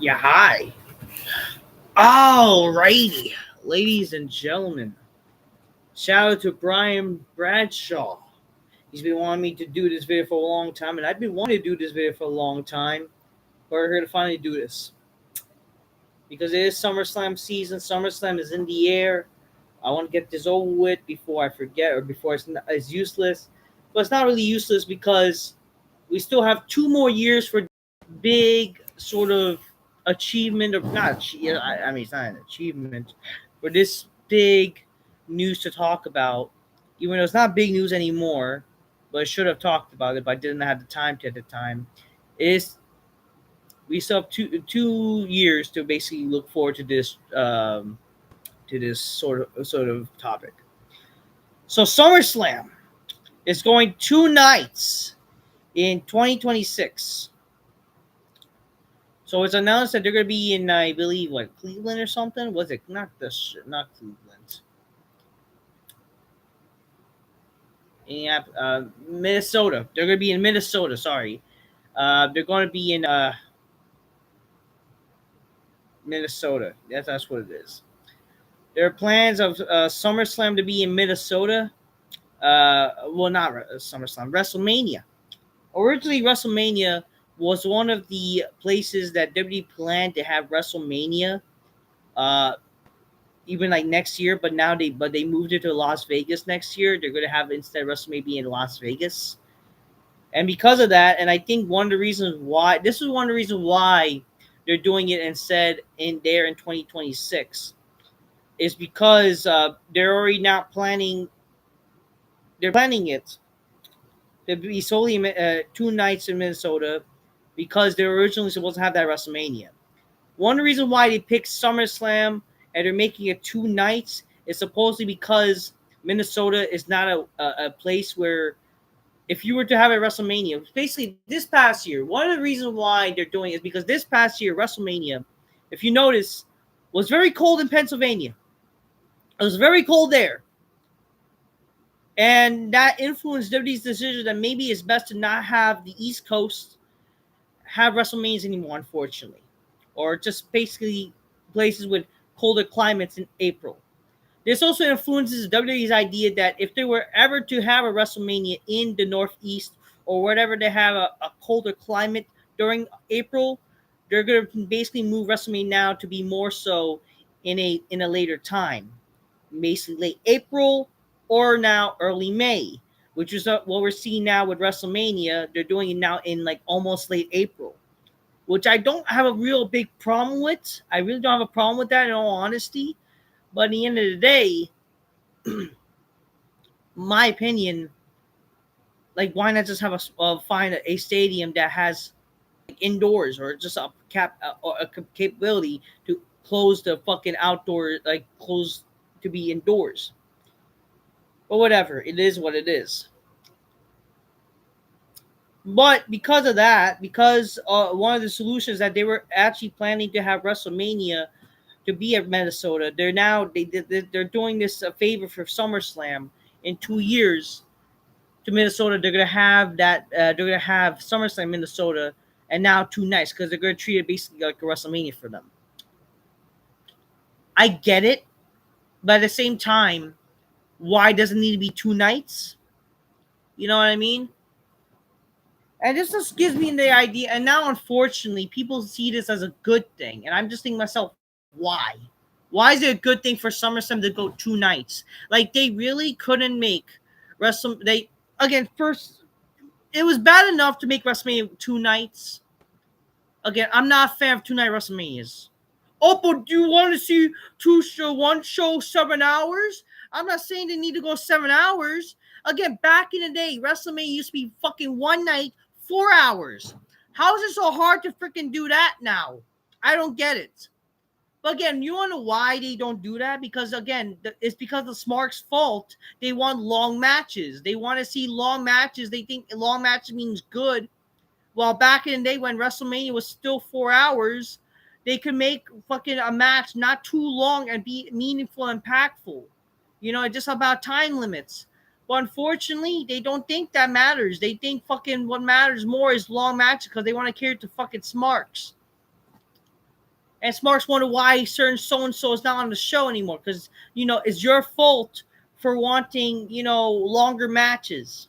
Yeah, hi. Alrighty, ladies and gentlemen. Shout out to Brian Bradshaw. He's been wanting me to do this video for a long time, and I've been wanting to do this video for a long time. But we're here to finally do this. Because it is SummerSlam season. SummerSlam is in the air. I want to get this over with before I forget or before it's useless. But it's not really useless because we still have 2 more years for big sort of achievement of not. I mean, it's not an achievement for this big news to talk about. Even though it's not big news anymore, but I should have talked about it, but I didn't have the time to at the time. Is we still have 2 years to basically look forward to this sort of topic. So SummerSlam is going 2 nights in 2026. So it's announced that they're going to be in, I believe, what, Cleveland or something. Was it not not Cleveland? Yeah, Minnesota. They're going to be in Minnesota. Sorry, they're going to be in Minnesota. That's what it is. There are plans of SummerSlam to be in Minnesota. Well, not SummerSlam, WrestleMania. Originally, WrestleMania was one of the places that WWE planned to have WrestleMania, uh, even like next year. But now they moved it to Las Vegas next year. They're going to have instead WrestleMania in Las Vegas, and because of that, and I think one of the reasons why this is one of the reasons why they're doing it instead in there in 2026 is because they're already not planning. They're planning it to be solely 2 nights in Minnesota because they were originally supposed to have that WrestleMania. One reason why they picked SummerSlam and they're making it 2 nights is supposedly because Minnesota is not a place where if you were to have a WrestleMania, basically this past year, one of the reasons why they're doing it is because this past year, WrestleMania, if you notice, was very cold in Pennsylvania. It was very cold there. And that influenced WWE's decision that maybe it's best to not have the East Coast have WrestleManias anymore, unfortunately. Or just basically places with colder climates in April. This also influences WWE's idea that if they were ever to have a WrestleMania in the Northeast or wherever they have a colder climate during April, they're going to basically move WrestleMania now to be more so in a later time, basically late April or now early May, which is what we're seeing now with WrestleMania. They're doing it now in like almost late April, which I don't have a real big problem with. I really don't have a problem with that in all honesty. But at the end of the day, my opinion, like why not just have find a stadium that has indoors or just a capability to close the fucking outdoor, like close to be indoors. But whatever, it is what it is. But because of that, because one of the solutions that they were actually planning to have WrestleMania to be at Minnesota, they're doing this a favor for SummerSlam in 2 years to Minnesota. They're gonna have that. They're gonna have SummerSlam in Minnesota, and now 2 nights because they're gonna treat it basically like a WrestleMania for them. I get it, but at the same time, why does it need to be 2 nights? You know what I mean? And this just gives me the idea. And now, unfortunately, people see this as a good thing, and I'm just thinking to myself, why? Why is it a good thing for SummerSlam to go 2 nights? Like they really couldn't make Wrestle. They again first. It was bad enough to make WrestleMania 2 nights. Again, I'm not a fan of 2 night WrestleManias. Oh, but do you want to see one show 7 hours? I'm not saying they need to go 7 hours. Again, back in the day, WrestleMania used to be fucking one night, 4 hours. How is it so hard to freaking do that now? I don't get it. But again, you want to know why they don't do that? Because again, it's because of Smark's fault. They want long matches. They want to see long matches. They think long matches means good. While back in the day when WrestleMania was still 4 hours, they could make fucking a match not too long and be meaningful and impactful. You know, it's just about time limits. But unfortunately, they don't think that matters. They think fucking what matters more is long matches because they want to cater to fucking Smarks. And Smarks wonder why certain so and so is not on the show anymore because it's your fault for wanting longer matches.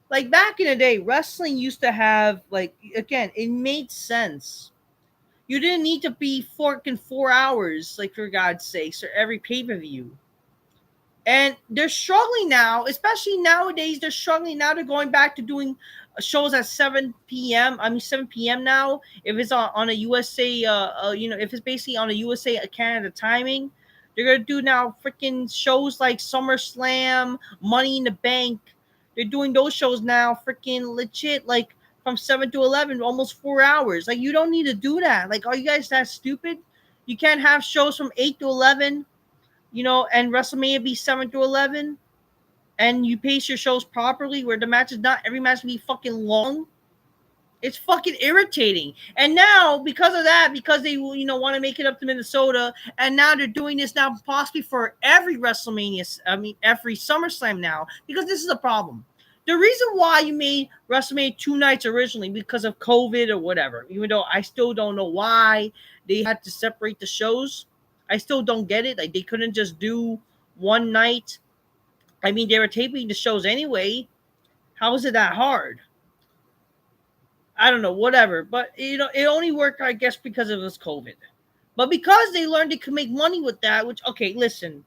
Like back in the day, wrestling used to have like again, it made sense. You didn't need to be forking 4 hours, like for God's sakes, or every pay per view. And they're struggling now, especially nowadays. They're struggling now. They're going back to doing shows at 7 p.m. I mean 7 p.m. now. If it's on a USA, if it's basically on a USA Canada timing, they're gonna do now freaking shows like SummerSlam, Money in the Bank. They're doing those shows now, freaking legit, like from 7 to 11, almost 4 hours. Like you don't need to do that. Like, are you guys that stupid? You can't have shows from 8 to 11 and WrestleMania be 7 to 11, and you pace your shows properly where the match is not every match be fucking long. It's fucking irritating. And now, because of that, because they want to make it up to Minnesota, and now they're doing this now possibly for every WrestleMania, every SummerSlam now, because this is a problem. The reason why you made WrestleMania 2 nights originally because of COVID or whatever, even though I still don't know why they had to separate the shows. I still don't get it. Like they couldn't just do one night. I mean, they were taping the shows anyway. How is it that hard? I don't know, whatever. But it only worked, I guess, because of this COVID. But because they learned they could make money with that, which okay, listen,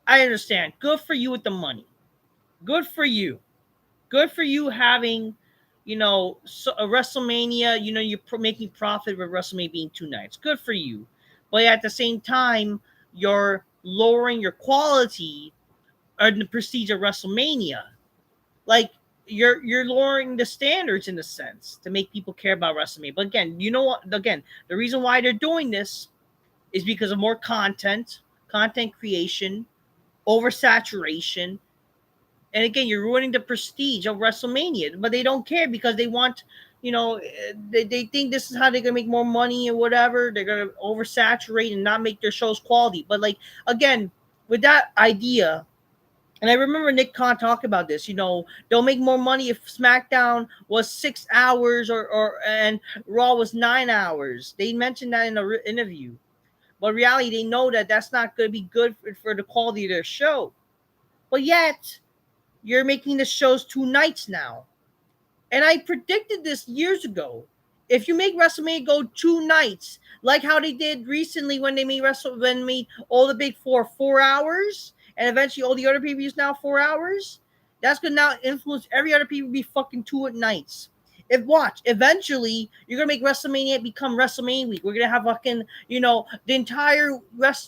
I understand. Good for you with the money. Good for you. Good for you having, a WrestleMania. You're making profit with WrestleMania being 2 nights. Good for you. But at the same time, you're lowering your quality or the prestige of WrestleMania. Like you're lowering the standards in a sense to make people care about WrestleMania. But again, you know what? Again, the reason why they're doing this is because of more content creation, oversaturation, and again, you're ruining the prestige of WrestleMania. But they don't care because they want, they think this is how they're gonna make more money or whatever. They're gonna oversaturate and not make their shows quality. But like again, with that idea, and I remember Nick Khan talk about this. They'll make more money if SmackDown was 6 hours and Raw was 9 hours. They mentioned that in an interview. But in reality, they know that that's not going to be good for the quality of their show. But yet, you're making the shows 2 nights now. And I predicted this years ago. If you make WrestleMania go 2 nights, like how they did recently when they made all the big 4 hours, and eventually all the other previews now 4 hours, that's gonna now influence every other preview be fucking 2 nights. Eventually you're gonna make WrestleMania become WrestleMania week. We're gonna have fucking the entire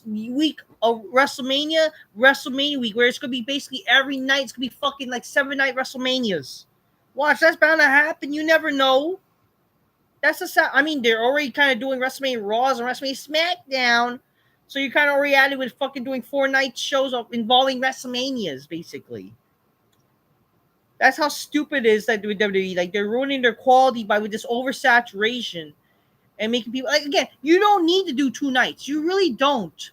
week of WrestleMania week, where it's gonna be basically every night. It's gonna be fucking like 7 night WrestleManias. Watch, that's bound to happen. You never know. That's I mean, they're already kind of doing WrestleMania Raws and WrestleMania SmackDown. So you're kind of already at it with fucking doing 4 night shows involving WrestleManias, basically. That's how stupid it is that with WWE. Like, they're ruining their quality with this oversaturation and making people, like, again, you don't need to do 2 nights. You really don't.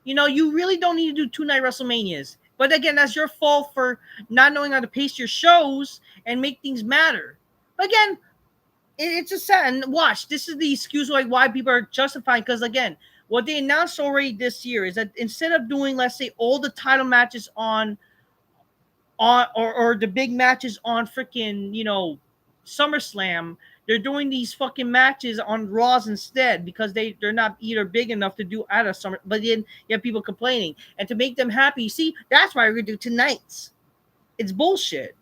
You really don't need to do 2 night WrestleManias. But again, that's your fault for not knowing how to pace your shows and make things matter. But again, it's just sad. And watch, this is the excuse why people are justifying. Because again, what they announced already this year is that instead of doing, let's say, all the title matches on or the big matches on freaking SummerSlam, they're doing these fucking matches on Raws instead because they're not either big enough to do at a summer. But then you have people complaining, and to make them happy, see, that's why we're gonna do 2 nights. It's bullshit.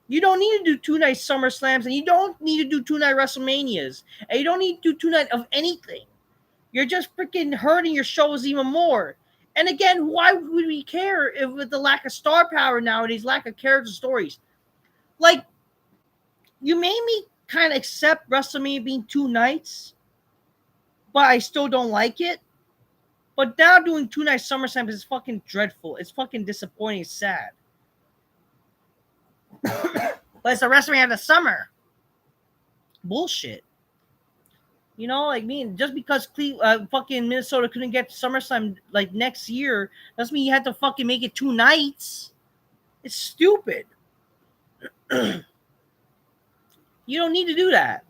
You don't need to do 2 night SummerSlams, and you don't need to do 2 night WrestleManias, and you don't need to do 2 night of anything. You're just freaking hurting your shows even more. And again, why would we care if with the lack of star power nowadays, lack of character stories? Like, you made me kind of accept WrestleMania being 2 nights, but I still don't like it. But now doing 2 night SummerSlam is fucking dreadful. It's fucking disappointing. It's sad. But it's the WrestleMania of the summer. Bullshit. Just because fucking Minnesota couldn't get SummerSlam like next year, doesn't mean you had to fucking make it 2 nights. It's stupid. You don't need to do that.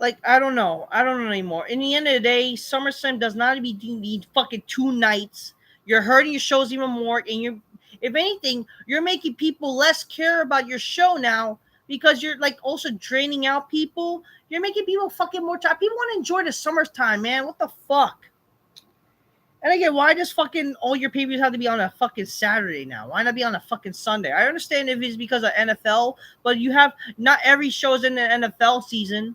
Like, I don't know anymore. In the end of the day, SummerSlam does not need fucking 2 nights. You're hurting your shows even more, and if anything, you're making people less care about your show now because you're like also draining out people. You're making people fucking more tired. People want to enjoy the summertime, man. What the fuck? And again, why does fucking all your pay-per-views have to be on a fucking Saturday now? Why not be on a fucking Sunday? I understand if it's because of NFL, but you have not every show is in the NFL season.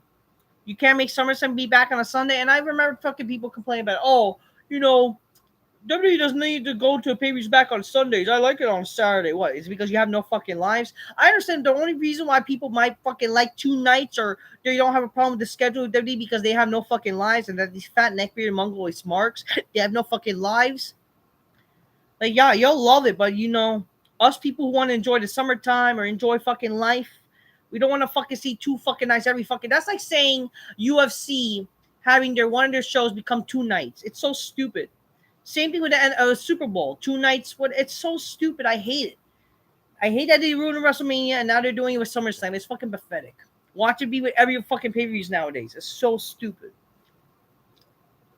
You can't make SummerSlam be back on a Sunday. And I remember fucking people complaining about, oh, you know, WWE doesn't need to go to pay-per-views back on Sundays. I like it on Saturday. What? Is it because you have no fucking lives? I understand the only reason why people might fucking like 2 nights or they don't have a problem with the schedule of WWE because they have no fucking lives and that these fat neckbearded mongoloid smarks, they have no fucking lives. Like, yeah, you'll love it, but us people who want to enjoy the summertime or enjoy fucking life, we don't want to fucking see 2 fucking nights every fucking. That's like saying UFC having one of their shows become 2 nights. It's so stupid. Same thing with the Super Bowl, 2 nights. What? It's so stupid. I hate it. I hate that they ruined WrestleMania and now they're doing it with SummerSlam. It's fucking pathetic. Watch it be with every fucking pay-per-views nowadays. It's so stupid.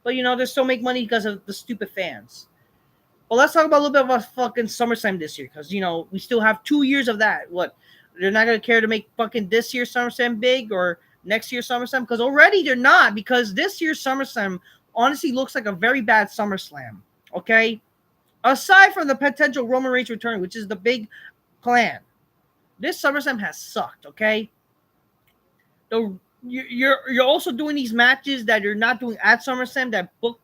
But they still make money because of the stupid fans. Well, let's talk about a little bit about fucking SummerSlam this year because we still have 2 years of that. What? They're not gonna care to make fucking this year's SummerSlam big or next year's SummerSlam because already they're not because this year's SummerSlam honestly looks like a very bad SummerSlam. Okay, aside from the potential Roman Reigns return, which is the big plan, this SummerSlam has sucked. Okay, you're also doing these matches that you're not doing at SummerSlam that book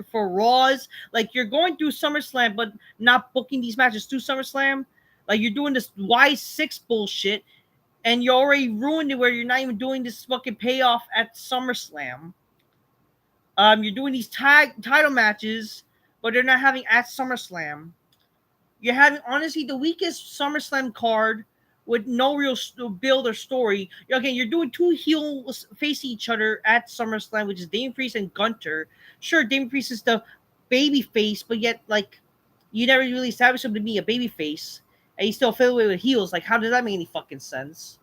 for Raws. Like you're going through SummerSlam, but not booking these matches through SummerSlam. Like you're doing this Y6 bullshit, and you already ruined it where you're not even doing this fucking payoff at SummerSlam. You're doing these title matches, but they're not having at SummerSlam. You're having honestly the weakest SummerSlam card with no real build or story. Again, you're doing two heels facing each other at SummerSlam, which is Damian Priest and Gunter. Sure, Damian Priest is the baby face, but yet like you never really established him to be a baby face, and he's still affiliated with heels. Like, how does that make any fucking sense?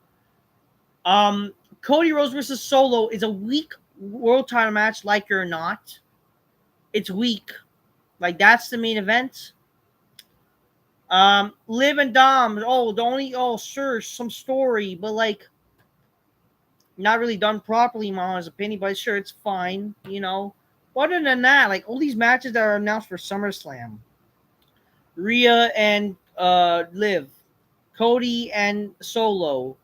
Cody Rhodes versus Solo is a weak world title match, like it or not. It's weak. Like that's the main event. Liv and Dom. Sure, some story, but like not really done properly, in my honest opinion. But sure, it's fine. But other than that, like all these matches that are announced for SummerSlam, Rhea and Liv, Cody and Solo,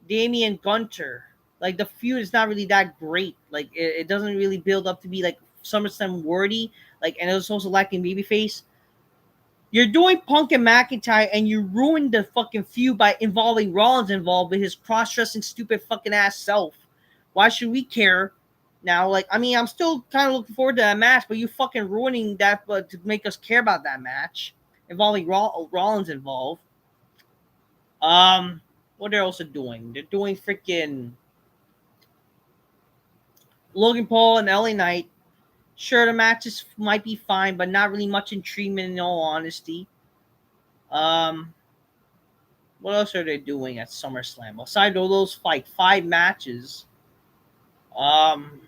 Damian Gunter. Like the feud is not really that great. Like it doesn't really build up to be like SummerSlam worthy. Like, and it was also lacking babyface. You're doing Punk and McIntyre, and you ruined the fucking feud by involving Rollins involved with his cross-dressing stupid fucking ass self. Why should we care now? Like, I mean, I'm still kind of looking forward to that match, but you fucking ruining that to make us care about that match involving Rollins involved. What they're also doing? They're doing freaking Logan Paul and LA Knight. Sure, the matches might be fine, but not really much intriguement in all honesty. Um, what else are they doing at SummerSlam? Aside of those 5 matches, um,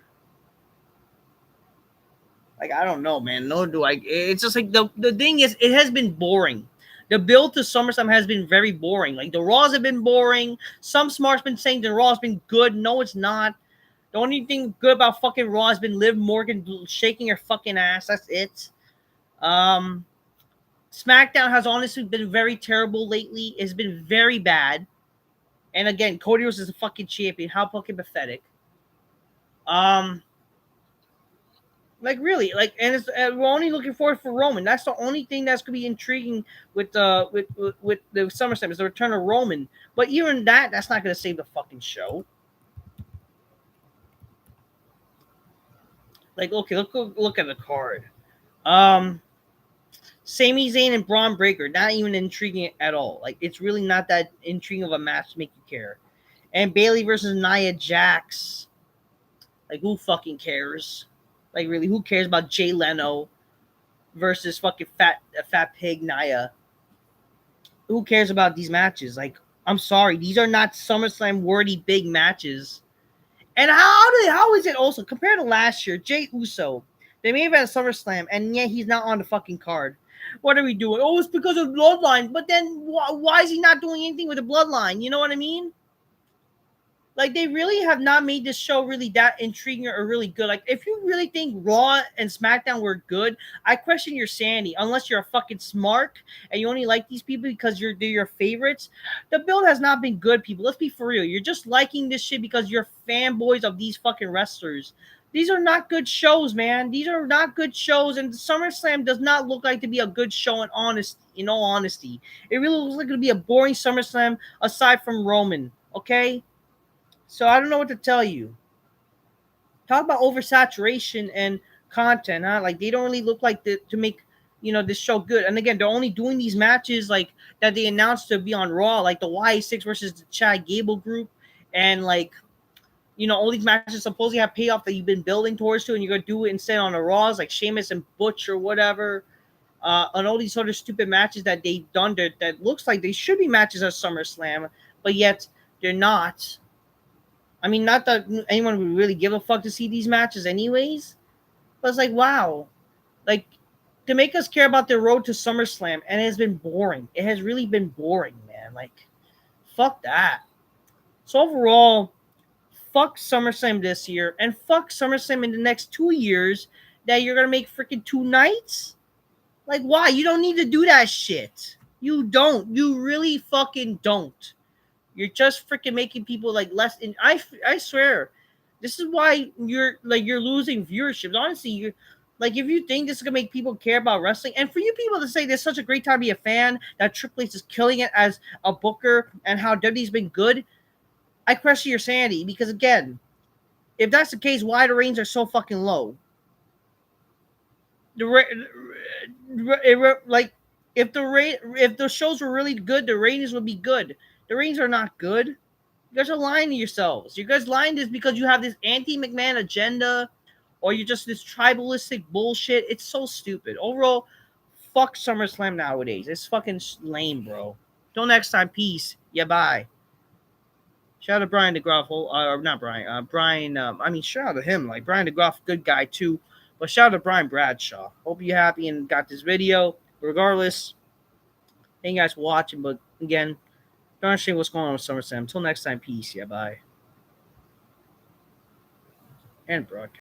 like I don't know, man. No, do I? It's just like the thing is, it has been boring. The build to SummerSlam has been very boring. Like the Raws have been boring. Some smarts been saying the Raw's been good. No, it's not. The only thing good about fucking Raw has been Liv Morgan shaking her fucking ass. That's it. Um, SmackDown has honestly been very terrible lately. It's been very bad. And again, Cody Rhodes is a fucking champion. How fucking pathetic. Um, like really, like, and we're only looking forward for Roman. That's the only thing that's gonna be intriguing with with the SummerSlam is the return of Roman. But even that's not gonna save the fucking show. Like, okay, look at the card. Sami Zayn and Braun Breaker, not even intriguing at all. Like, it's really not that intriguing of a match to make you care. And Bayley versus Nia Jax. Like, who fucking cares? Like, really, who cares about Jay Leno versus fucking fat pig Nia? Who cares about these matches? Like, I'm sorry, these are not SummerSlam worthy big matches. And how is it also compared to last year? Jay Uso, they may have had a SummerSlam, and yet he's not on the fucking card. What are we doing? Oh, it's because of Bloodline. But then why is he not doing anything with the Bloodline? You know what I mean? Like they really have not made this show really that intriguing or really good. Like if you really think Raw and SmackDown were good, I question your sanity. Unless you're a fucking smart and you only like these people because they're your favorites. The build has not been good, people. Let's be for real. You're just liking this shit because you're fanboys of these fucking wrestlers. These are not good shows, man. These are not good shows, and SummerSlam does not look like to be a good show. In all honesty, it really looks like to be a boring SummerSlam aside from Roman. Okay, so I don't know what to tell you. Talk about oversaturation and content, huh? Like they don't really look like to make this show good. And again, they're only doing these matches like that they announced to be on Raw, like the Y6 versus the Chad Gable group, and like all these matches supposedly have payoff that you've been building towards to, and you're gonna do it instead on the Raws, like Sheamus and Butch or whatever. And all these sort of stupid matches that they've done that looks like they should be matches at SummerSlam, but yet they're not. I mean, not that anyone would really give a fuck to see these matches, anyways. But it's like, wow, like to make us care about the road to SummerSlam, and it has been boring. It has really been boring, man. Like, fuck that. So overall, fuck SummerSlam this year, and fuck SummerSlam in the next 2 years. That you're gonna make freaking 2 nights. Like, why? You don't need to do that shit. You don't. You really fucking don't. You're just freaking making people like less. I swear, this is why you're losing viewership. Honestly, you're like if you think this is gonna make people care about wrestling, and for you people to say this is such a great time to be a fan, that Triple H is killing it as a booker, and how WWE's been good, I question your sanity because again, if that's the case, why the ratings are so fucking low? Like if the shows were really good, the ratings would be good. The ratings are not good. You guys are lying to yourselves. You guys lying this because you have this anti-McMahon agenda, or you're just this tribalistic bullshit. It's so stupid. Overall, fuck SummerSlam nowadays. It's fucking lame, bro. Till next time, peace. Yeah, bye. Shout out to Brian DeGroff, or not Brian. Brian. Shout out to him. Like Brian DeGroff, good guy too. But shout out to Brian Bradshaw. Hope you're happy and got this video. Regardless, thank you guys for watching. But again, don't understand what's going on with SummerSlam. Until next time, peace. Yeah, bye. And broadcast.